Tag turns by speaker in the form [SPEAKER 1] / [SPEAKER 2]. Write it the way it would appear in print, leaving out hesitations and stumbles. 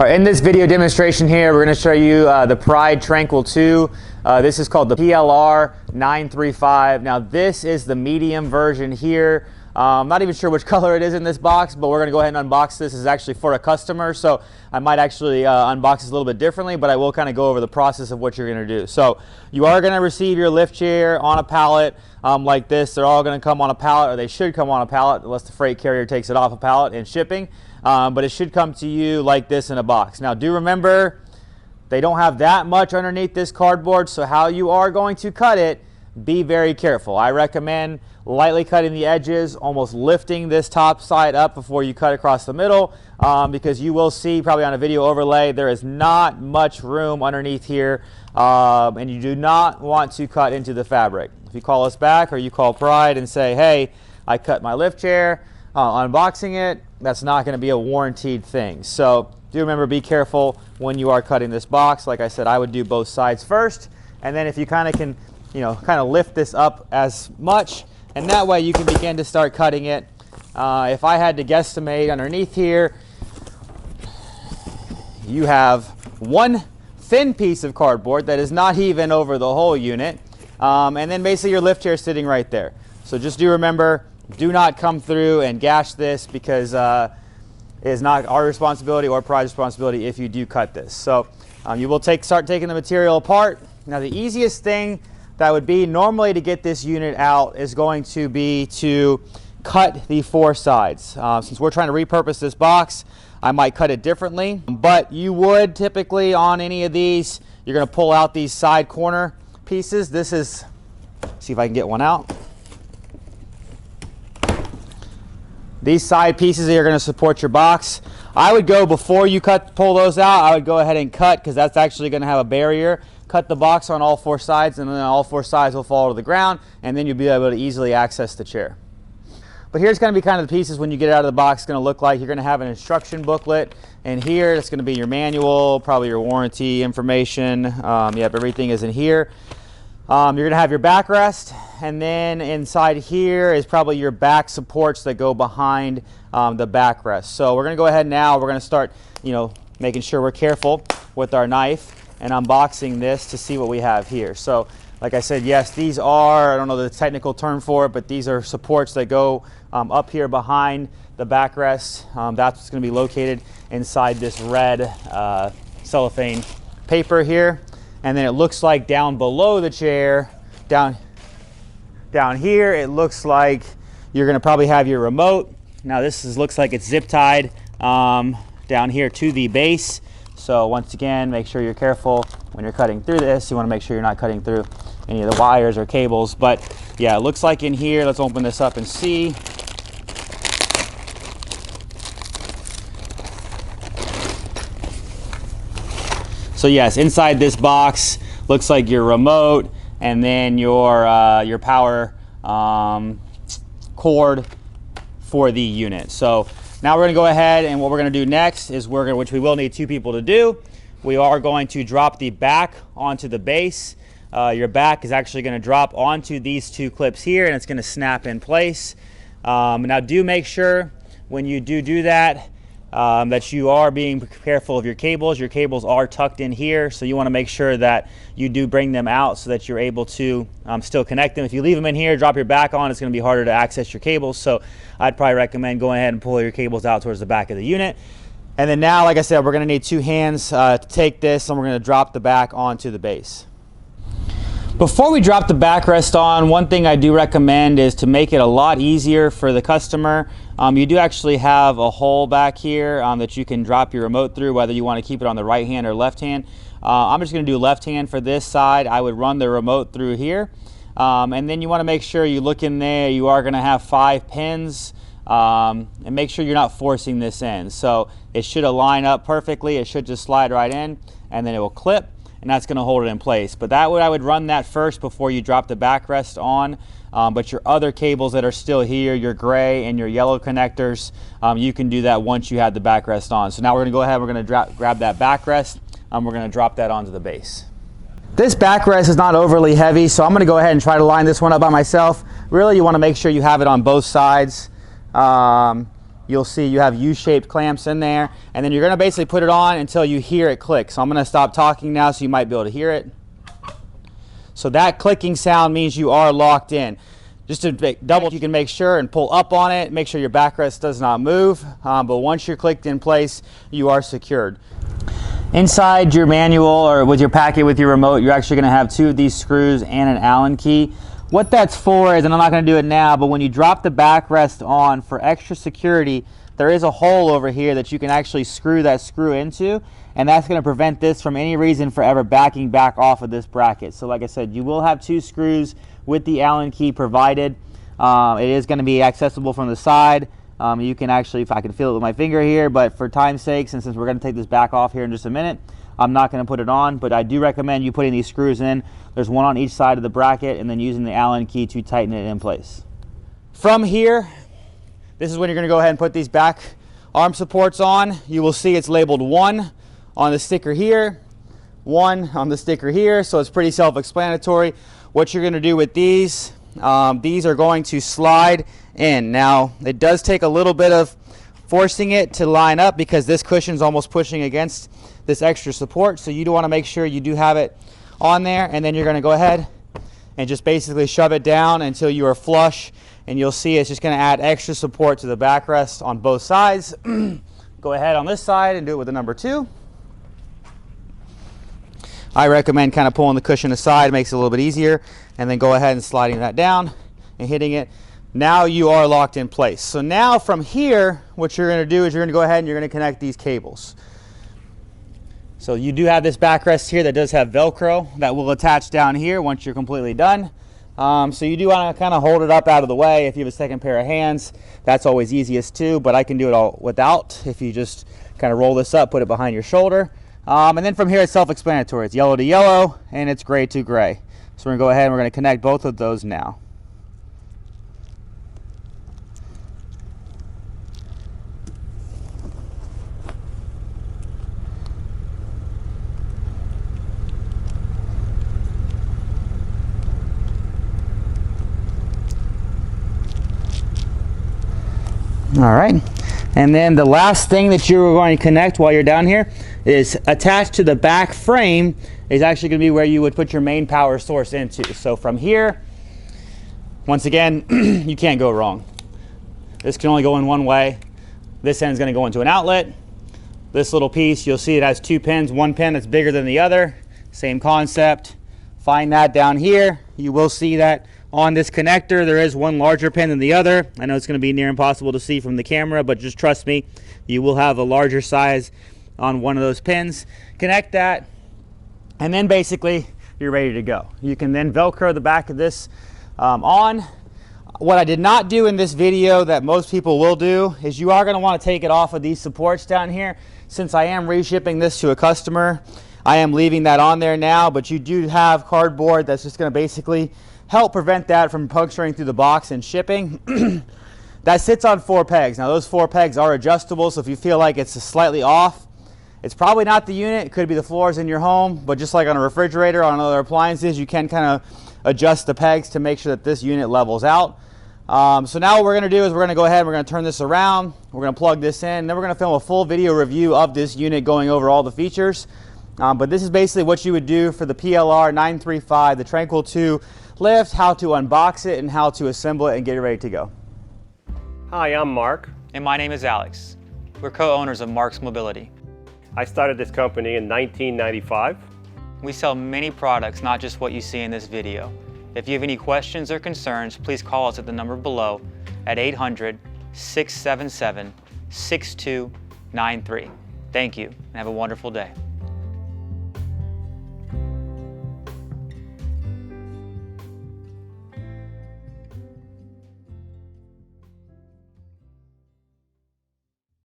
[SPEAKER 1] All right, in this video demonstration here, we're going to show you the Pride Tranquil 2. This is called the PLR-935. Now this is the medium version here. I'm not even sure which color it is in this box, but we're going to go ahead and unbox this. This is actually for a customer, so I might actually unbox this a little bit differently, but I will kind of go over the process of what you're going to do. So you are going to receive your lift chair on a pallet like this. They're all going to come on a pallet, or they should come on a pallet unless the freight carrier takes it off a pallet in shipping. But it should come to you like this in a box. Now do remember, they don't have that much underneath this cardboard, so how you are going to cut it, be very careful. I recommend lightly cutting the edges, almost lifting this top side up before you cut across the middle, because you will see probably on a video overlay there is not much room underneath here, and you do not want to cut into the fabric. If you call us back or you call Pride and say, hey, I cut my lift chair, unboxing it, that's not going to be a warranted thing. So do remember, be careful when you are cutting this box. Like I said, I would do both sides first, and then if you kind of can, kind of lift this up as much, and that way you can begin to start cutting it. If I had to guesstimate underneath here, you have one thin piece of cardboard that is not even over the whole unit, and then basically your lift chair sitting right there. So just do remember, do not come through and gash this, because it is not our responsibility or Pride's responsibility if you do cut this. So you will start taking the material apart. Now the easiest thing that would be normally to get this unit out is going to be to cut the four sides. Since we're trying to repurpose this box, I might cut it differently, but you would typically on any of these, you're going to pull out these side corner pieces. This is, see if I can get one out. These side pieces are going to support your box. I would go, before you pull those out, I would go ahead and cut, because that's actually going to have a barrier. Cut the box on all four sides, and then all four sides will fall to the ground, and then you'll be able to easily access the chair. But here's going to be kind of the pieces when you get it out of the box. It's going to look like you're going to have an instruction booklet, and here it's going to be your manual, probably your warranty information. Yep, everything is in here. You're going to have your backrest, and then inside here is probably your back supports that go behind the backrest. So we're going to go ahead now. We're going to start, making sure we're careful with our knife and unboxing this to see what we have here. So like I said, yes, these are, I don't know the technical term for it, but these are supports that go up here behind the backrest. That's what's going to be located inside this red cellophane paper here. And then it looks like down below the chair, down here, it looks like you're going to probably have your remote. Now this looks like it's zip tied down here to the base. So once again, make sure you're careful when you're cutting through this. You want to make sure you're not cutting through any of the wires or cables. But yeah, it looks like in here, let's open this up and see. So yes, inside this box looks like your remote, and then your power cord for the unit. So now we're going to go ahead, and what we're going to do next is which we will need two people to do. We are going to drop the back onto the base. Your back is actually going to drop onto these two clips here, and it's going to snap in place. Now do make sure when you do that, that you are being careful of your cables. Your cables are tucked in here, so you want to make sure that you do bring them out so that you're able to still connect them. If you leave them in here, drop your back on, it's going to be harder to access your cables. So I'd probably recommend going ahead and pull your cables out towards the back of the unit. And then now, like I said, we're going to need two hands to take this, and we're going to drop the back onto the base. Before we drop the backrest on, one thing I do recommend is to make it a lot easier for the customer. You do actually have a hole back here that you can drop your remote through, whether you want to keep it on the right hand or left hand. I'm just going to do left hand for this side. I would run the remote through here. And then you want to make sure you look in there. You are going to have 5 pins, and make sure you're not forcing this in. So it should align up perfectly. It should just slide right in, and then it will clip, and that's going to hold it in place. But I would run that first before you drop the backrest on. But your other cables that are still here, your gray and your yellow connectors, you can do that once you have the backrest on. So now we're going to go ahead, we're going to grab that backrest, and we're going to drop that onto the base. This backrest is not overly heavy, so I'm going to go ahead and try to line this one up by myself. Really, you want to make sure you have it on both sides. you'll see you have U-shaped clamps in there, and then you're going to basically put it on until you hear it click. So I'm going to stop talking now so you might be able to hear it. So that clicking sound means you are locked in. Just to double, you can make sure and pull up on it, make sure your backrest does not move, but once you're clicked in place, you are secured. Inside your manual or with your packet with your remote, you're actually going to have 2 of these screws and an Allen key. What that's for is, and I'm not going to do it now, but when you drop the backrest on for extra security, there is a hole over here that you can actually screw that screw into, and that's going to prevent this from any reason for ever backing back off of this bracket. So like I said, you will have 2 screws with the Allen key provided. It is going to be accessible from the side. You can actually, if I can feel it with my finger here, but for time's sake, and since we're going to take this back off here in just a minute, I'm not going to put it on, but I do recommend you putting these screws in. There's one on each side of the bracket, and then using the Allen key to tighten it in place. From here, this is when you're going to go ahead and put these back arm supports on. You will see it's labeled 1 on the sticker here, 1 on the sticker here, so it's pretty self-explanatory. What you're going to do with these are going to slide in. Now, it does take a little bit of forcing it to line up because this cushion's almost pushing against this extra support, so you do want to make sure you do have it on there, and then you're going to go ahead and just basically shove it down until you are flush, and you'll see it's just going to add extra support to the backrest on both sides. Go ahead on this side and do it with the number 2. I recommend kind of pulling the cushion aside, it makes it a little bit easier, and then go ahead and sliding that down and hitting it. Now you are locked in place. So now from here, what you're going to do is you're going to go ahead and you're going to connect these cables. So you do have this backrest here that does have Velcro that will attach down here once you're completely done. So you do want to kind of hold it up out of the way. If you have a second pair of hands, that's always easiest too, but I can do it all without. If you just kind of roll this up, put it behind your shoulder. And then from here it's self-explanatory. It's yellow to yellow and it's gray to gray. So we're going to go ahead and we're going to connect both of those now. All right, and then the last thing that you're going to connect while you're down here is attached to the back frame is actually going to be where you would put your main power source into. So from here, once again, you can't go wrong. This can only go in one way. This end is going to go into an outlet. This little piece, you'll see it has 2 pins, one pin that's bigger than the other. Same concept. Find that down here. You will see that on this connector there is one larger pin than the other. I know it's going to be near impossible to see from the camera, but just trust me, you will have a larger size on one of those pins. Connect that, and then basically you're ready to go. You can then Velcro the back of this on. What I did not do in this video that most people will do is you are going to want to take it off of these supports down here. Since I am reshipping this to a customer, I am leaving that on there now, but you do have cardboard that's just going to basically help prevent that from puncturing through the box and shipping. That sits on 4 pegs. Now those 4 pegs are adjustable, so if you feel like it's slightly off, it's probably not the unit, it could be the floors in your home, but just like on a refrigerator, on other appliances, you can kind of adjust the pegs to make sure that this unit levels out. So now what we're going to do is we're going to go ahead and we're going to turn this around, we're going to plug this in, and then we're going to film a full video review of this unit going over all the features. But this is basically what you would do for the PLR-935, the Tranquil 2 lift, how to unbox it and how to assemble it and get it ready to go.
[SPEAKER 2] Hi, I'm Mark.
[SPEAKER 3] And my name is Alex. We're co-owners of Marc's Mobility.
[SPEAKER 2] I started this company in 1995.
[SPEAKER 3] We sell many products, not just what you see in this video. If you have any questions or concerns, please call us at the number below at 800-677-6293. Thank you, and have a wonderful day.